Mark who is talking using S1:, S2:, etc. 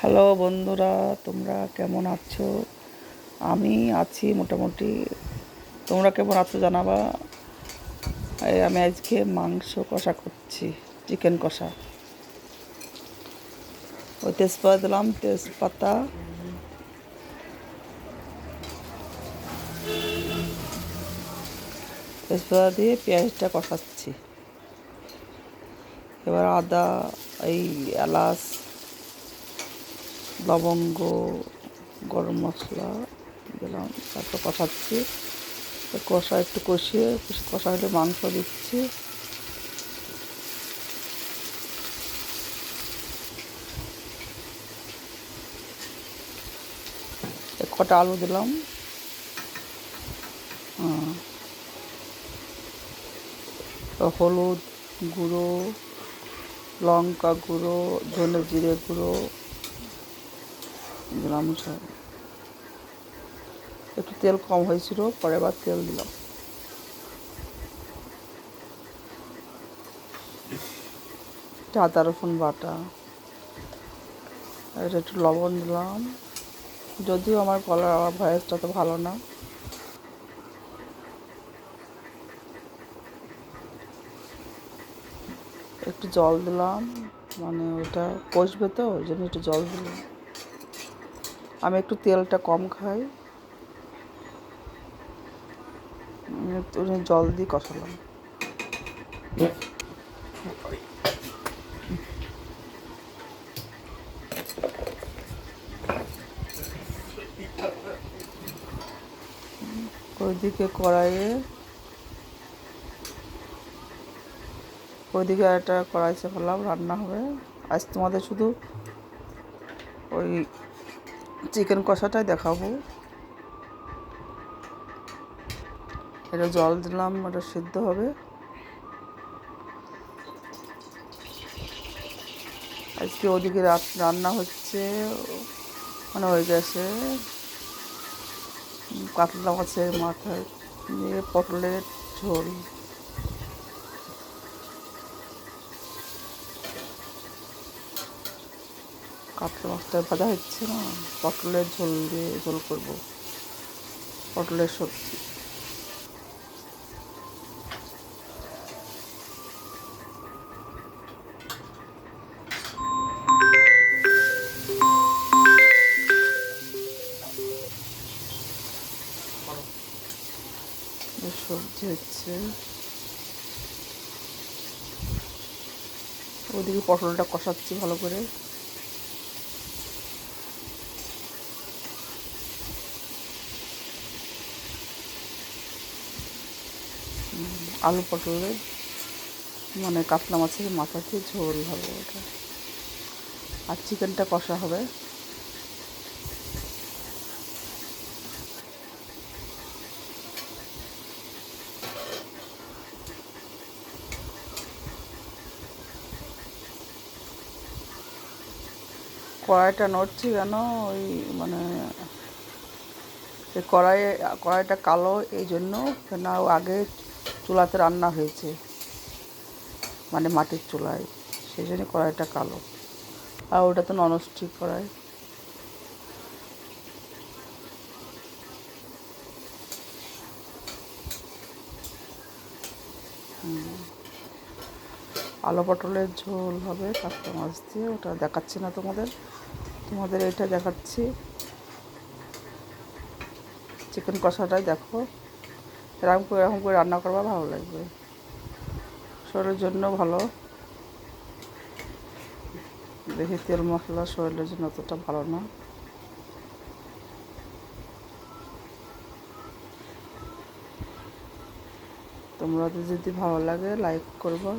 S1: Hello বন্ধুরা, তোমরা কেমন আছো? আমি আছি মোটামুটি। তোমরা কেমন আছো জানাবা। আমি আজকে মাংস কষা করছি, চিকেন কষা। ওই তেজপাতা দিলাম, তেজপাতা দিয়ে পেঁয়াজটা কষাচ্ছি। এবার আদা, এই এলাচ, লবঙ্গ, গরম মশলা দিলাম, তারপর কষাচ্ছি। কষা একটু কষিয়ে কষা হলে মাংস দিচ্ছি। কটা আলু দিলাম। হলুদ গুঁড়ো, লঙ্কা গুঁড়ো, ধনে জিরে গুঁড়ো দিলাম সব। একটু তেল কম হয়েছিল, পরে আবার তেল দিলাম। আদা রসুন বাটা, এটা একটু লবণ দিলাম। যদিও আমার গলার ভয়েসটা তো ভালো না। একটু জল দিলাম, মানে ওটা কষবে তো, ওই জন্য একটু জল দিলাম। আমি একটু তেলটা কম খাই, একটু জল দিয়ে কষালাম। ওইদিকে একটা কড়াই চাপালাম, রান্না হবে। আজ তোমাদের শুধু ওই চিকেন কষাটাই দেখাবো। এটা জল দিলাম, ওটা সিদ্ধ হবে। আজকে ওদিকে রান্না হচ্ছে, মানে হয়ে গেছে কাতলা মাছের মাথায় দিয়ে পটলের ঝোল। কাতলা মাছটা ভাজা হচ্ছে না, পটলের ঝোল দিয়ে ঝোল করবো, পটলের সবজি। সবজি হচ্ছে, ওদিকে পটলটা কষাচ্ছি ভালো করে। আলু পটলের মানে কাতলা মাছের মাথা দিয়ে ঝোল হবে ওটা, আর চিকেনটা কষা হবে। কড়াইটা নড়ছে কেন? ওই মানে কড়াইটা কালো এই জন্য, কেন আগে চুলাতে রান্না হয়েছে, মানে মাটির চুলায়, সেই জন্য কড়াইটা কালো। আর ওটা তো ননস্টিক কড়াই। আলু পটলের ঝোল হবে কাতলা মাছ দিয়ে, ওটা দেখাচ্ছি না তোমাদের এটা দেখাচ্ছি। চিকেন কষাটাই দেখো, এরকম করে রান্না করবা, ভালো লাগবে, শরীরের জন্য ভালো। বেশি তেল মশলা শরীরের জন্য অতটা ভালো না। তোমরা যদি ভালো লাগে লাইক করবা।